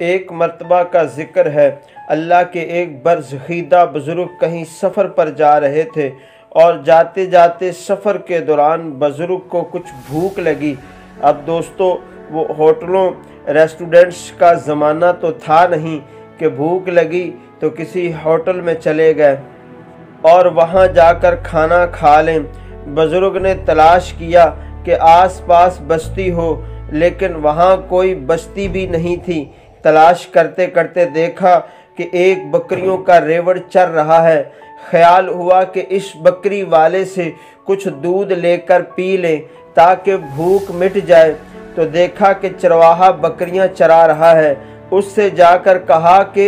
ایک مرتبہ کا ذکر ہے، اللہ کے ایک برزخیدہ بزرگ کہیں سفر پر جا رہے تھے اور جاتے جاتے سفر کے دوران بزرگ کو کچھ بھوک لگی۔ اب دوستو، وہ ہوٹلوں ریسٹورنٹس کا زمانہ تو تھا نہیں کہ بھوک لگی تو کسی ہوٹل میں چلے گئے اور وہاں جا کر کھانا کھا لیں۔ بزرگ نے تلاش کیا کہ آس پاس بستی ہو، لیکن وہاں کوئی بستی بھی نہیں تھی۔ تلاش کرتے کرتے دیکھا کہ ایک بکریوں کا ریوڑ چر رہا ہے۔ خیال ہوا کہ اس بکری والے سے کچھ دودھ لے کر پی لیں تاکہ بھوک مٹ جائے، تو دیکھا کہ چرواہا بکریاں چرا رہا ہے۔ اس سے جا کر کہا کہ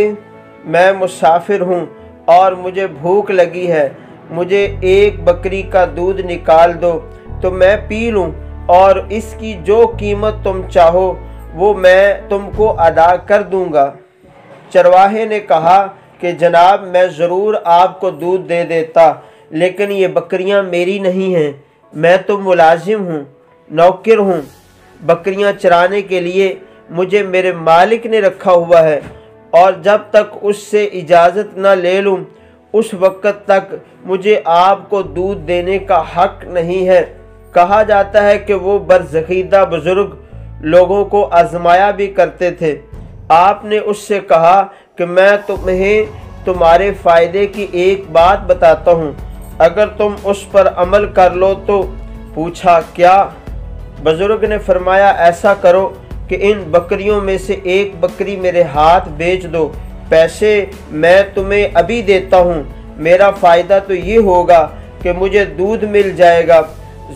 میں مسافر ہوں اور مجھے بھوک لگی ہے، مجھے ایک بکری کا دودھ نکال دو تو میں پی لوں، اور اس کی جو قیمت تم چاہو وہ میں تم کو ادا کر دوں گا۔ چرواہے نے کہا کہ جناب، میں ضرور آپ کو دودھ دے دیتا، لیکن یہ بکریاں میری نہیں ہیں، میں تو ملازم ہوں، نوکر ہوں۔ بکریاں چرانے کے لیے مجھے میرے مالک نے رکھا ہوا ہے، اور جب تک اس سے اجازت نہ لے لوں اس وقت تک مجھے آپ کو دودھ دینے کا حق نہیں ہے۔ کہا جاتا ہے کہ وہ برزخیدہ بزرگ لوگوں کو آزمایا بھی کرتے تھے۔ آپ نے اس سے کہا کہ میں تمہیں تمہارے فائدے کی ایک بات بتاتا ہوں، اگر تم اس پر عمل کر لو تو۔ پوچھا کیا؟ بزرگ نے فرمایا ایسا کرو کہ ان بکریوں میں سے ایک بکری میرے ہاتھ بیچ دو، پیسے میں تمہیں ابھی دیتا ہوں۔ میرا فائدہ تو یہ ہوگا کہ مجھے دودھ مل جائے گا،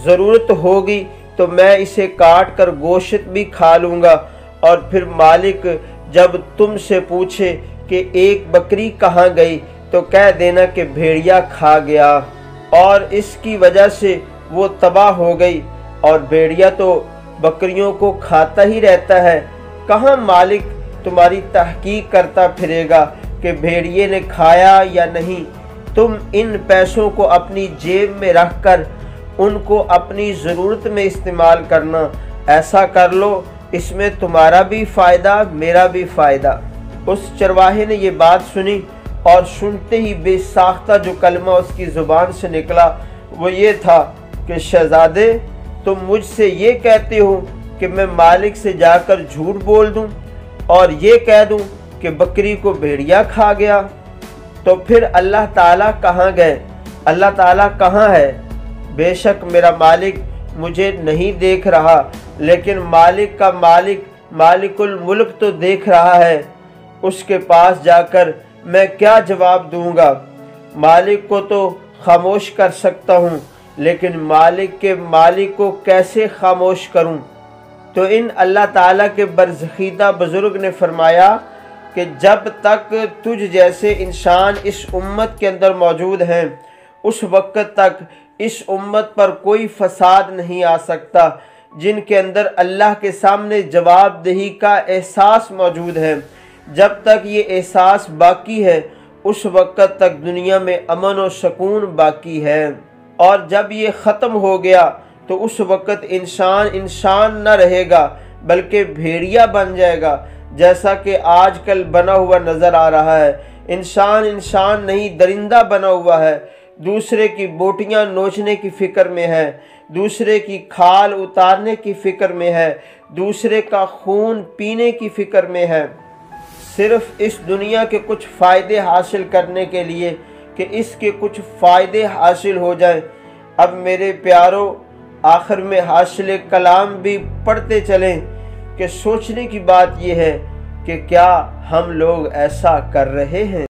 ضرورت ہوگی تو میں اسے کاٹ کر گوشت بھی کھا لوں گا، اور پھر مالک جب تم سے پوچھے کہ ایک بکری کہاں گئی تو کہہ دینا کہ بھیڑیا کھا گیا، اور اس کی وجہ سے وہ تباہ ہو گئی، اور بھیڑیا تو بکریوں کو کھاتا ہی رہتا ہے۔ کہاں مالک تمہاری تحقیق کرتا پھرے گا کہ بھیڑیے نے کھایا یا نہیں؟ تم ان پیسوں کو اپنی جیب میں رکھ کر ان کو اپنی ضرورت میں استعمال کرنا، ایسا کر لو، اس میں تمہارا بھی فائدہ میرا بھی فائدہ۔ اس چرواہے نے یہ بات سنی، اور سنتے ہی بے ساختہ جو کلمہ اس کی زبان سے نکلا وہ یہ تھا کہ شہزادے، تم مجھ سے یہ کہتے ہو کہ میں مالک سے جا کر جھوٹ بول دوں اور یہ کہہ دوں کہ بکری کو بھیڑیا کھا گیا، تو پھر اللہ تعالیٰ کہاں گئے؟ اللہ تعالیٰ کہاں ہے؟ بے شک میرا مالک مجھے نہیں دیکھ رہا، لیکن مالک کا مالک مالک الملک تو دیکھ رہا ہے۔ اس کے پاس جا کر میں کیا جواب دوں گا؟ مالک کو تو خاموش کر سکتا ہوں، لیکن مالک کے مالک کو کیسے خاموش کروں؟ تو ان اللہ تعالیٰ کے برزخیدہ بزرگ نے فرمایا کہ جب تک تجھ جیسے انسان اس امت کے اندر موجود ہیں، اس وقت تک اس امت پر کوئی فساد نہیں آ سکتا۔ جن کے اندر اللہ کے سامنے جواب دہی کا احساس موجود ہے، جب تک یہ احساس باقی ہے اس وقت تک دنیا میں امن و سکون باقی ہے، اور جب یہ ختم ہو گیا تو اس وقت انسان نہ رہے گا بلکہ بھیڑیا بن جائے گا، جیسا کہ آج کل بنا ہوا نظر آ رہا ہے۔ انسان نہیں، درندہ بنا ہوا ہے، دوسرے کی بوٹیاں نوچنے کی فکر میں ہے، دوسرے کی کھال اتارنے کی فکر میں ہے، دوسرے کا خون پینے کی فکر میں ہے، صرف اس دنیا کے کچھ فائدے حاصل کرنے کے لیے کہ اس کے کچھ فائدے حاصل ہو جائیں۔ اب میرے پیارو، آخر میں حاصل کلام بھی پڑھتے چلیں کہ سوچنے کی بات یہ ہے کہ کیا ہم لوگ ایسا کر رہے ہیں؟